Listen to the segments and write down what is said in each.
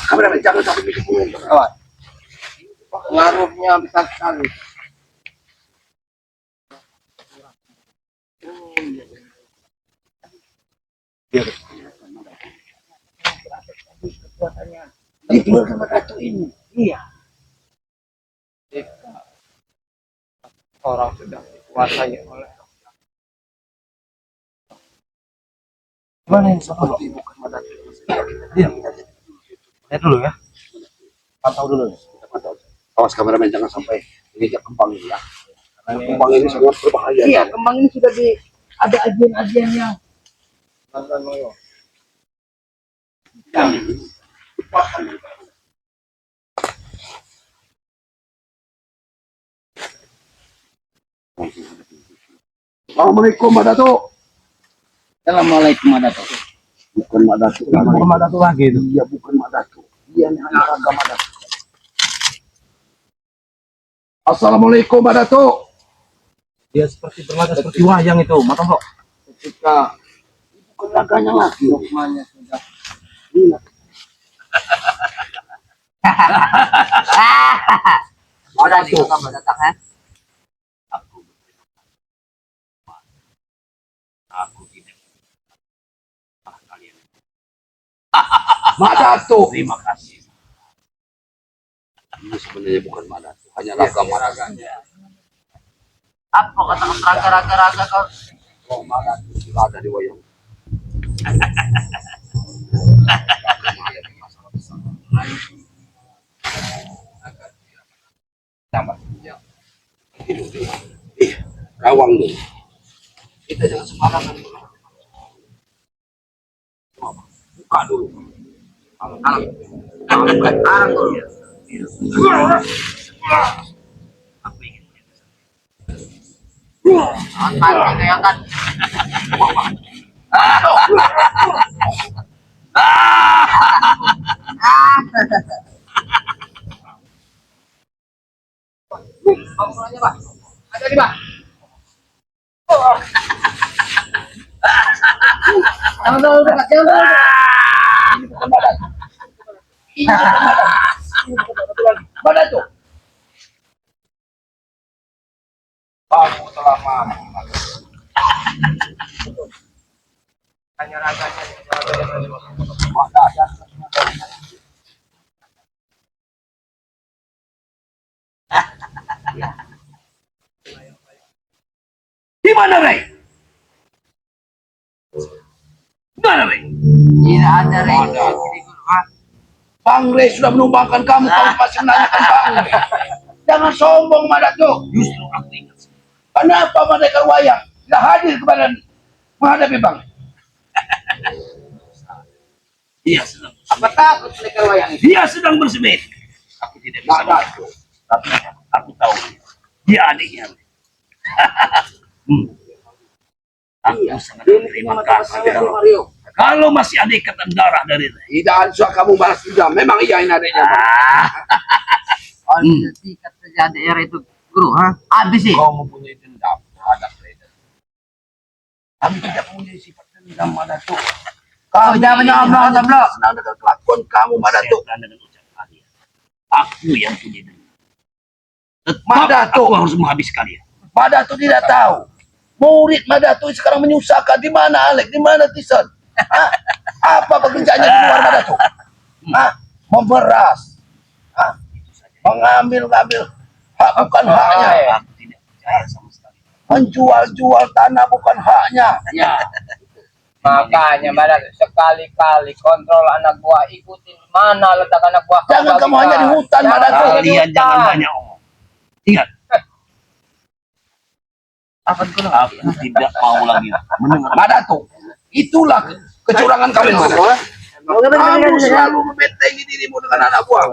Kameramen jangan sampai bikin Pengaruhnya besar sekali. dijual sama Datuk ini. Iya. Jika orang sudah dikuasai oleh Mana yang satu Seperti bukan Datuk. Iya. Lihat dulu ya. Pantau dulu. Awas kameramen jangan sampai injak kembang ini ya. Kembang ini sangat berbahaya. iya, kembang ini sudah ada ajian-ajiannya. Assalamualaikum Mbak Datuk. Assalamualaikum Datuk. Bukan Mbak Datuk. Bukan Mak Datuk lagi itu. Iya bukan Mbak Datuk. Dia hanya agama Datuk. Assalamualaikum Mbak Datuk. Dia seperti berlaga seperti wayang itu, Mak Tombok. Ketika Bukan laganya lagi. Lukmannya sudah Mbak Datuk. datang ya. Aku tidak kalian. Mbak Datuk. Terima kasih. Ini sebenarnya bukan Mbak Datuk, hanya agama Datuk. Apa kata raga-raga kau? Oh, Mbak Datuk sudah ada di wayang. Rawang dulu. Kita jangan sembarangan. Buka dulu. Sekarang dulu. Aku ingin Kan ya kan. Bangunannya, Pak. Ada di, Pak. Jangan dulu, Pak. Jangan dulu. ini bukan Mbak Datuk. Ini bukan Mbak Datuk. Ini bukan Mbak Datuk lagi. Mbak Datuk. Kamu telah mampu. Hanya raganya. Mbak Datuk. Di mana, Rey? Di mana, Rey? Tidak ada, Rey. Bang Rey sudah menumbangkan kamu, kamu masih menanyakan Bang Rey. Jangan sombong, Mbak Datuk. Justru aku ingat. Kenapa mereka wayang tidak hadir kepada menghadapi Bang? Dia sedang Apa takut mereka wayang itu? dia sedang bersemedi. Aku tidak bisa Datuk. Tapi aku tahu dia adiknya. Aku sangat berterima kasih. Mario. Kalau masih ada ikatan darah dari Rey. Tidak usah kamu balas dendam. Memang iya ini adiknya. Ketika terjadi era itu, Guru, habis sih. Kau mempunyai dendam terhadap Rey. Kami tidak punya sifat dendam, Mbak Datuk. Oh, jangan menyombong, Tablo. senang dengan kelakuan kamu, Mbak Datuk. Dengan ucapan kalian. Aku yang punya dendam. Mbak Datuk, aku harus menghabis kalian. Mbak Datuk tidak tahu. Murid Mbak Datuk sekarang menyusahkan. Di mana Alek? Di mana Tison? Hah? Apa pekerjaannya di luar Mbak Datuk? Hah? Memeras. Hah? Mengambil-ngambil hak bukan haknya. Aku tidak percaya sama sekali. Menjual-jual tanah bukan haknya. Ya. Makanya Mbak Datuk sekali-kali kontrol anak buah, ikutin mana letak anak buah. Jangan kamu hanya di hutan, Mbak Datuk. Kalian jangan banyak omong. Ingat. Aku tidak mau lagi mendengar. Mbak Datuk, itulah kecurangan kalian, Mbak Datuk. Kamu selalu membentengi dirimu dengan anak buah.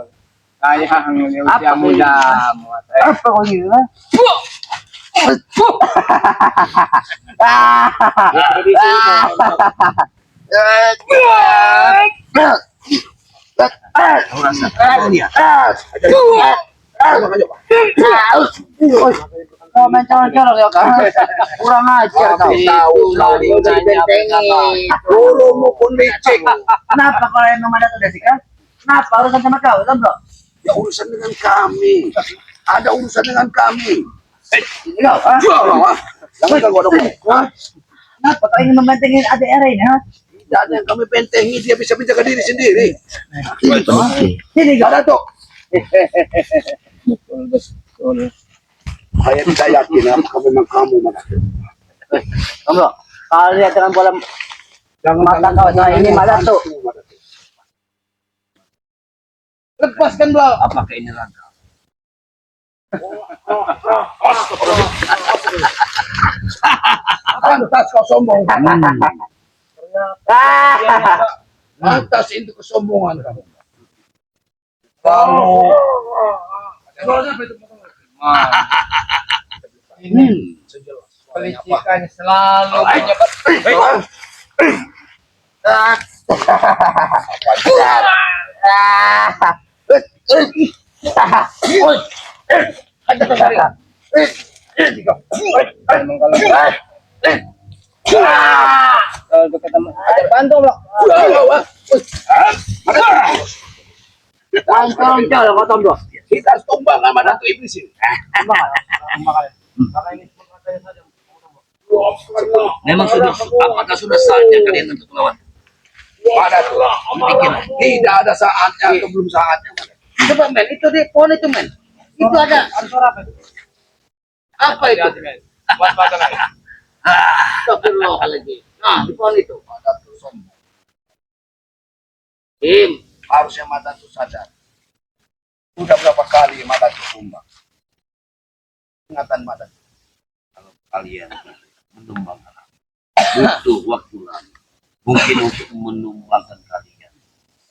Saya usia muda. Apa kau gila? Kau main colok-colok ya kan? Kurang ajar kau. Kami tahu kau Bentengi. gurumu pun licik. Kenapa kalau emang ada tuh Desi kan? Kenapa urusan sama kau, kan bro? Ya urusan dengan kami. Ada urusan dengan kami. Ini kau, ah? Jangan ganggu dong. Kenapa kau ingin membentengi adik Erin, ha? Tidak ada yang kami bentengi, dia bisa menjaga diri sendiri. Sini kau. Ada tuh. Saya tidak yakin apakah memang kamu Madatu. Kamu bro, kalau lihat dengan bola mata kau, saya ini malah tuh. Lepaskan belau. Apakah ini rangka? Pantas kau sombong. Pantas itu kesombongan kamu. Kamu. Ini kelicikan selalu menyebar. Kalau ketemu ada bantu loh. Colok-colok kau tahu bro. Kita harus tumbang sama Datuk Iblis ini. Memang sudah, apakah sudah saatnya kalian untuk melawan? Madatu, tidak ada saatnya atau belum saatnya. Coba men, itu di pohon itu men. Itu ada. Apa itu? Astagfirullahaladzim. Nah, di pohon itu. Madatu sombong. Tim. Harusnya Madatu sadar. Sudah berapa kali Madatu tumbang. Ingatan Madatu. Kalau kalian menumbangkan aku, butuh waktu lama. Mungkin untuk menumbangkan kalian.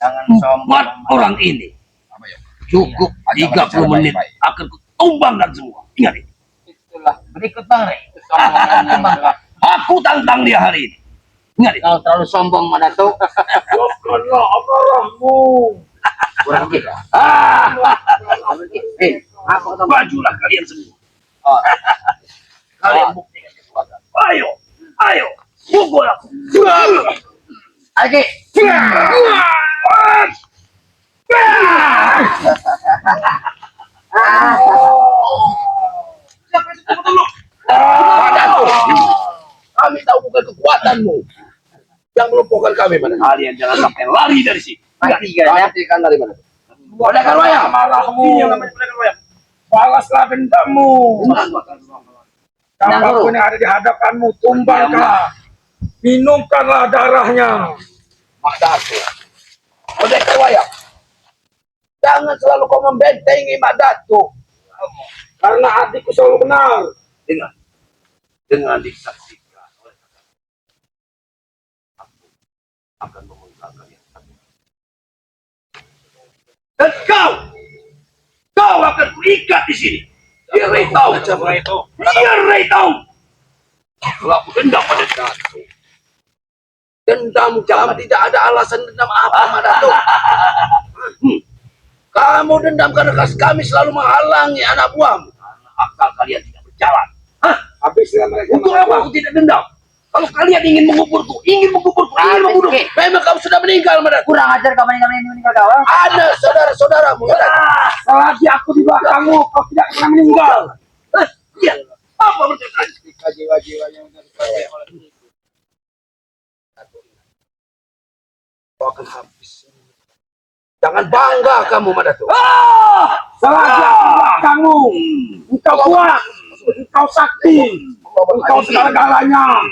Jangan sombong. Buat orang ini. Cukup 30 menit akan kutumbang dan semua. Ingat ini. Itulah berikut Bang Rey. Kesombongannya Bang. Aku tantang dia hari ini. Ingat ini. Kau terlalu sombong Madatu. Bukanlah amarahmu. Kurang kita. Apa kata majulah kalian semua. Kalian buktikan kekuatan. Ayo, ayo, pukul aku. Oke. Madatu, kami tahu bukan kekuatanmu yang melumpuhkan kami. Mana kalian jangan sampai lari dari sini. Matikan dari mana? Pendekar wayang. Marahmu. Balaslah dendammu. Siapapun yang ada di hadapanmu, tumbangkanlah. Minumkanlah darahnya. Madatu, pendekar wayang. Jangan selalu kau membentengi Madatu. Karena adikku selalu benar. Dengan disaksikan oleh aku akan mengungkap kalian. Dan kau akan kuikat di sini. Biar Ray tahu. Biar Ray tahu. Kalau aku dendam pada Datu. Dendam kamu tidak ada alasan dendam apa Madatu. Kamu dendam karena kami selalu menghalangi anak buahmu. Karena akal kalian tidak berjalan. Hah? Habislah mereka. Untuk apa aku tidak dendam? Kalau kalian ingin menguburku, ingin membunuh, memang kamu sudah meninggal, Madatu. Kurang ajar kau meninggal kau. Ada saudara-saudaramu. Selagi aku di belakangmu, kau tidak akan meninggal. Iya. Apa berkaitan? Jiwa-jiwa yang terpakai oleh itu. Kau akan habis. Jangan bangga kamu, Madatu. Selagi aku di belakangmu, engkau kuat, engkau sakti, engkau segala-galanya.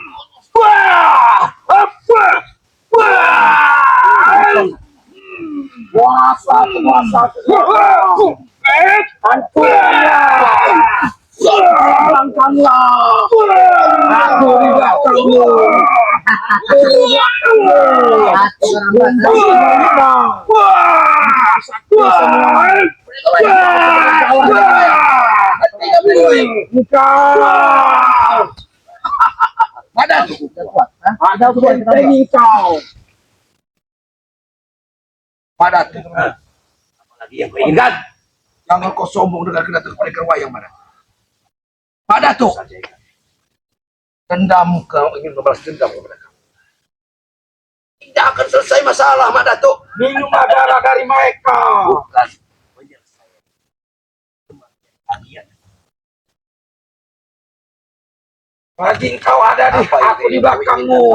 Kuasa, hancurkanlah, hilangkanlah. Aku di belakangmu. Madatu. Ada bentengi kau. Madatu. Apalagi yang kau ingat. Jangan kau sombong dengan kedatangan pendekar wayang, Madatu. Pak Datuk, dendam kau ingin membalas dendam kepada kamu. Tidak akan selesai masalah, Pak Datuk. Minumlah darah dari mereka. Bukan penyelesaian kematian kalian. Lagi engkau ada di aku di belakangmu.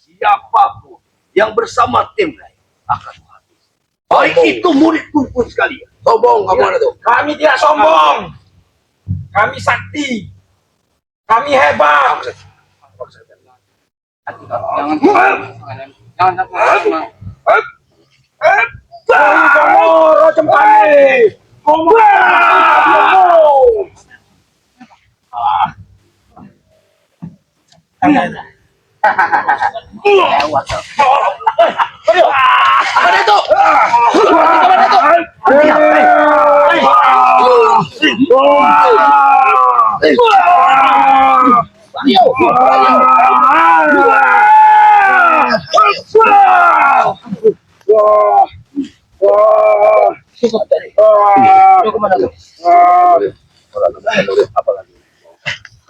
Siapapun yang bersama tim lain akan habis. Baik itu muridku pun sekalian. Sombong kamu ada tuh. Kami tidak sombong. Kami sakti. Kami hebat. Jangan sama. Kamu rocem kami. Kamu. Ada tuh.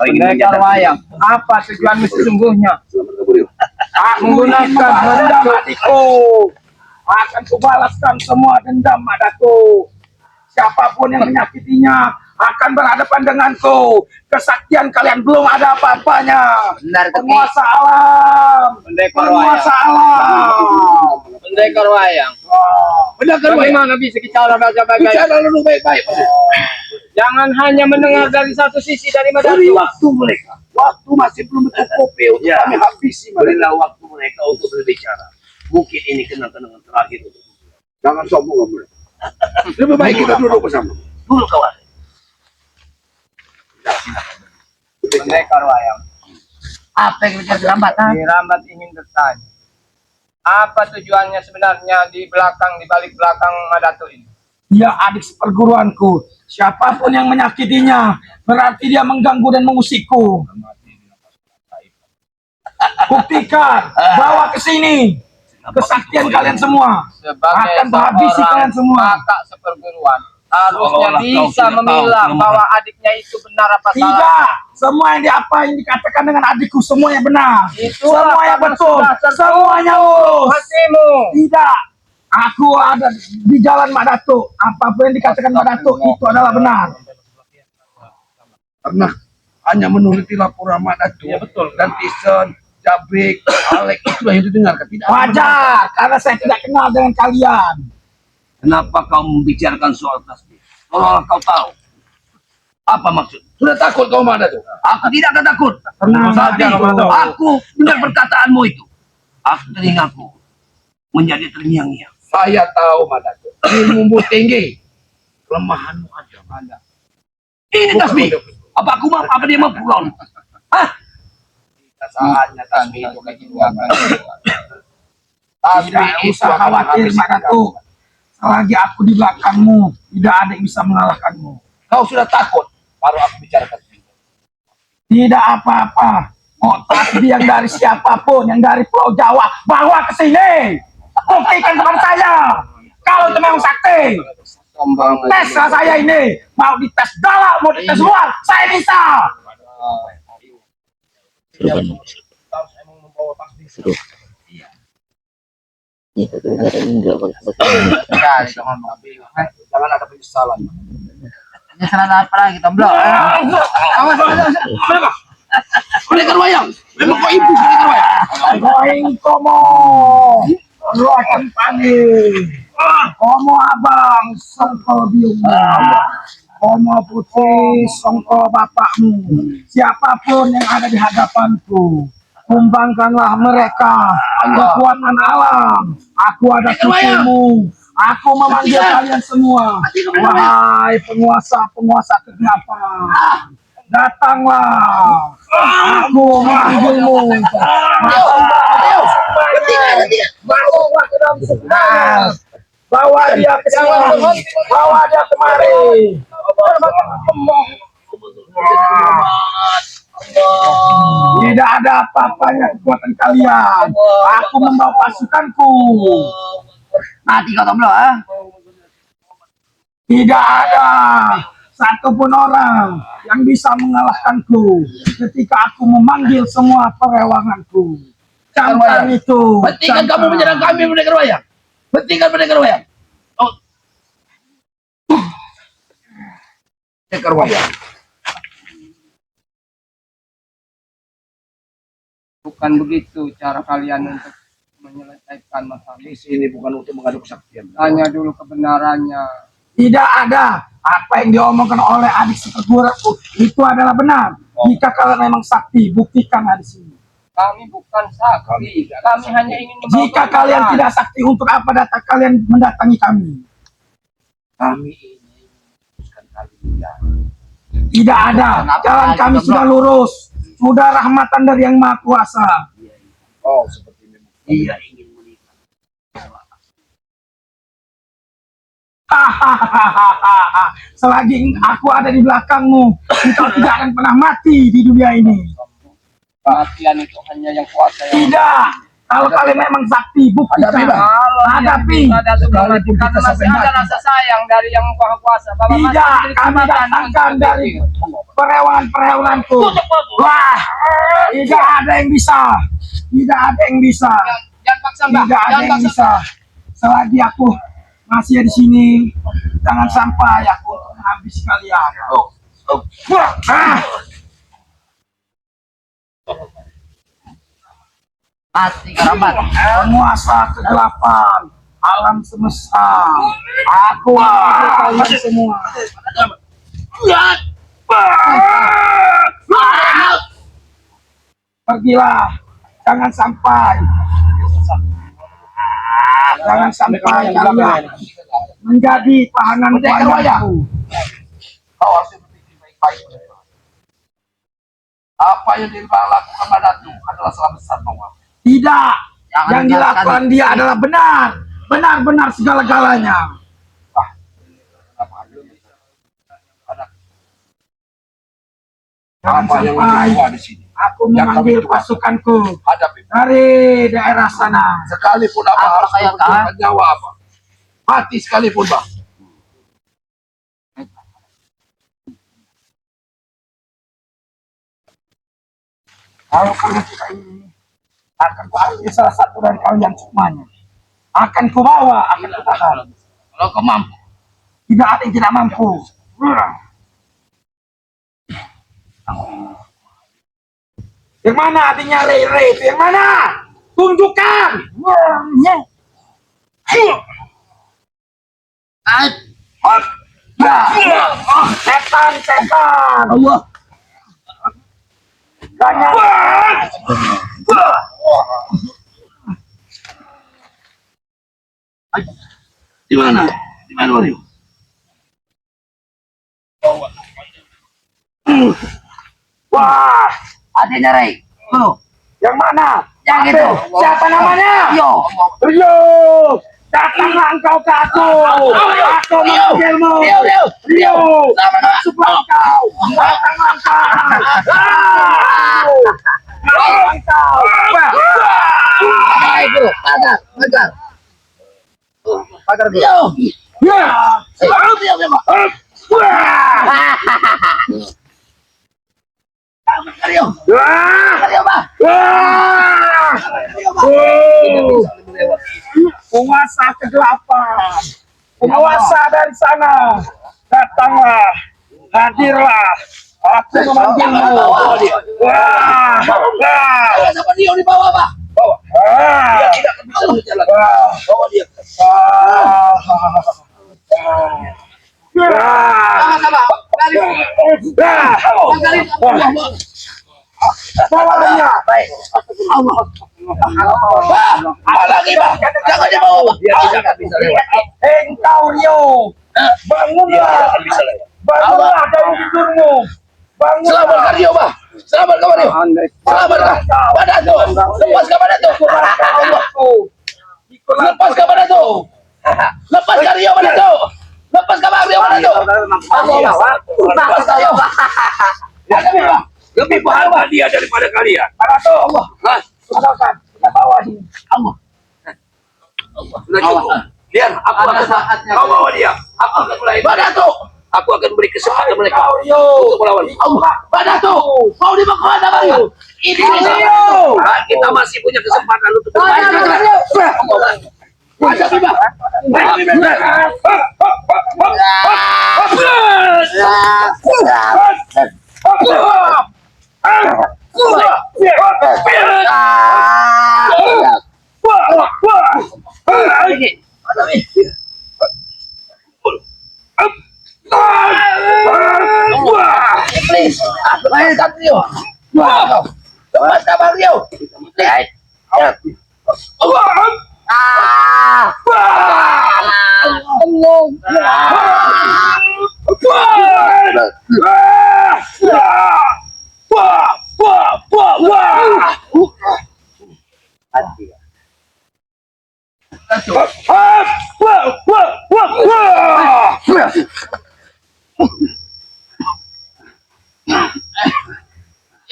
Pendekar wayang, apa tujuanmu sesungguhnya? Menggunakan dendam adikku. Akan kubalaskan semua dendam Madatu. Siapapun yang menyakitinya akan berhadapan denganku. Kesaktian kalian belum ada apa-apanya. Benar, Kaki. Penguasa alam. Pendekar Penguasa alam. Pendekar wayang. Bagaimana bisa bicara bagai-bagai? Bicara dulu baik-baik. Jangan hanya mendengar dari satu sisi dari Beri Madatu. waktu mereka. Waktu masih belum mencukupi untuk kami habisi. Berilah waktu mereka untuk berbicara. Mungkin ini kenang-kenangan terakhir. Jangan sombong kamu. Lebih baik kita duduk bersama. Duduk kawan. Pendekar wayang. Apa yang bicara lambat? Dirambat ingin bertanya. Apa tujuannya sebenarnya di balik belakang Madatu ini? Dia adik seperguruanku. Siapapun yang menyakitinya berarti dia mengganggu dan mengusikku. Buktikan, bawa ke sini. Kesaktian kalian semua Sebagai akan habisi seorang kalian semua. kakak seperguruan, harusnya Seolah-olah kau bisa sudah memilah tahu bahwa adiknya itu benar apa salah. Tidak, semua yang dikatakan dengan adikku semuanya benar. Itulah Semuanya karena betul, sudah tertutup semuanya lurus. hatimu. Tidak, aku ada di jalan Madatu. Apapun yang dikatakan Madatu itu adalah benar. Karena hanya menuruti laporan Madatu. Ya, betul. Dan Tison, Jabrik, Alek itulah yang didengarkan. Tidak ada Wajar, karena saya tidak kenal dengan kalian. Kenapa kau membicarakan soal tasbih? Kalau kau tahu apa maksud? Sudah takut kau Madatu? Aku tidak akan takut. Tenang Tapi saja, Madatu. aku dengar perkataanmu itu. Aku telingaku menjadi terngiang-ngiang. Saya tahu Madatu. Ilmumu tinggi. Kelemahanmu ada. Ini tasbih. Apa aku mampu? Apa dia mampu lawan? Hah? Saatnya tasbih itu kayak gitu. Tidak usah khawatir Madatu. Selagi aku di belakangmu, tidak ada yang bisa mengalahkanmu. Kau sudah takut baru aku bicarakan. Tidak apa-apa. Mau tasbih yang dari siapapun, yang dari Pulau Jawa, bawa ke sini. Buktikan kepada saya. Kalau itu memang sakti. Tes saya ini. Mau dites dalam, mau dites luar. Saya bisa. Jangan ada penyesalan. Ini salah apa lagi, Tomblo? Awas. Pendekar wayang. Memang kau ibu pendekar wayang. Going komo. Ruakan panik. Komo abang, songko biung. Komo putri, songko bapakmu. Siapapun yang ada di hadapanku, kumbangkanlah mereka. Kekuatan alam. Aku ada cucumu. Aku memanggil kalian semua. Wahai penguasa-penguasa kegelapan. Datanglah. Aku memanggilmu. Masuklah ke dalam sebenarnya. Bawa dia ke sini. Bawa dia kemari. Tidak ada apa-apanya kekuatan kalian. Aku membawa pasukanku. Mati kau, Tomblo. Tidak ada. satupun orang yang bisa mengalahkanku ketika aku memanggil semua perewanganku. Camkan itu. Hentikan kamu menyerang kami, pendekar wayang. Hentikan pendekar wayang. Oh. Pendekar wayang. Bukan begitu cara kalian untuk menyelesaikan masalah. Di sini bukan untuk mengadu kesaktian. Tanya dulu kebenarannya. Tidak ada. Apa yang diomongkan oleh adik seperguraku itu adalah benar. Jika kalian memang sakti, buktikan di sini. Kami bukan sakti. Kami hanya ingin membawa Jika kebenaran. kalian tidak sakti, untuk apa datang kalian mendatangi kami? Kami ini memutuskan kalian. Tidak ada. Jalan kami sudah lurus. Sudah rahmatan dari Yang Maha Kuasa. Oh, seperti memang. Iya ingin menikah. Hahaha. Selagi aku ada di belakangmu, engkau tidak akan pernah mati di dunia ini. Kematian itu hanya yang kuasa yang Tidak. Kalau kalian memang sakti, buktikan. Hadapi, Bang. Kalau Hadapi. ada Sekalipun kita karena masih sampai ada mati. rasa sayang dari yang maha kuasa. Bapak masih Tidak, diberi kami kesempatan datangkan untuk dari berpikir. perewangan-perewanganku. Wah, tidak ada yang bisa. Tidak ada yang bisa. Jangan paksa mbak. Tidak ada Jangan yang paksa. bisa. Selagi aku masih di sini, jangan sampai aku habis kalian. Mati kerabat. Penguasa kegelapan alam semesta. Aku mengambil kalian semua. Pergilah, jangan sampai kalian menjadi tahanan wayangku. Kau harus berpikir baik-baik. Apa yang dia lakukan padaku adalah salah besar Bang. Tidak, Jangan yang dilakukan dia adalah benar, benar-benar segala-galanya. Jangan Apa yang sampai lebih tua di sini? aku Yang memanggil kami tuakan. pasukanku Hadapi. dari daerah sana. Sekalipun apa Apa harus kayak memperjuangkan nyawa apa. Mati sekalipun Bang. Kalau kalian tidak ini, akan kuambil salah satu dari kalian semuanya. Akan kubawa, akan kutahan. Kalau kau mampu. Tidak ada yang tidak mampu. Yang mana adiknya Rere? Yang mana? Tunjukkan. Setan, setan. Allah. Jangan. Di mana? Di mana Wario? Wah, Adiknya Ray. Tuh. yang mana? Yang Ambil. itu. Siapa namanya? Yo. Rio, datanglah engkau ke aku. Aku memanggilmu. Rio, masuklah engkau. Datanglah engkau. Datanglah engkau. Baik bro. Pagar. Pagar. Pagar bro. Ya. Wario. Penguasa kegelapan, penguasa dari sana, datanglah, hadirlah. Aku memanggilmu. Wah, wah, Sama dia di bawah, Pak. Bawah. wah. Dia tidak akan bisa berjalan. Bawa dia. Bawanya. Apa lagi, Pak? Jangan dibawa, Pak. Dia tidak akan bisa lewat. Engkau Rio, bangunlah, bangunlah dari tidurmu. Bangunlah. Selamatkan Rio, Pak. Selamatkan Wario. Selamatkan. Padaku. Lepaskan padaku. Lepaskan padaku. Lepaskan Rio padaku. Lepaskan Rio padaku. Lepaskan Rio. Hadapi, Pak. Lebih berharga dia daripada kalian. Padaku. Allah. Hah? Silakan, kita bawa sini. Allah. Sudah cukup. Lihat, aku akan kau bawa dia. Aku akan mulai. Padaku. Aku akan beri kesempatan mereka Mario. untuk melawan. Pada tuh, mau dibawa kemana Mario? Ini Mario. kita masih punya kesempatan untuk Masa tiba. Iblis, main Satrio. Basta Mario.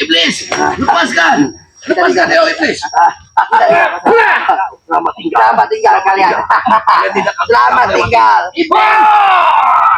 Iblis, lepaskan. Lepaskan Deo Iblis. Selamat tinggal kalian. Dia tidak akan Selamat tinggal. Iblis.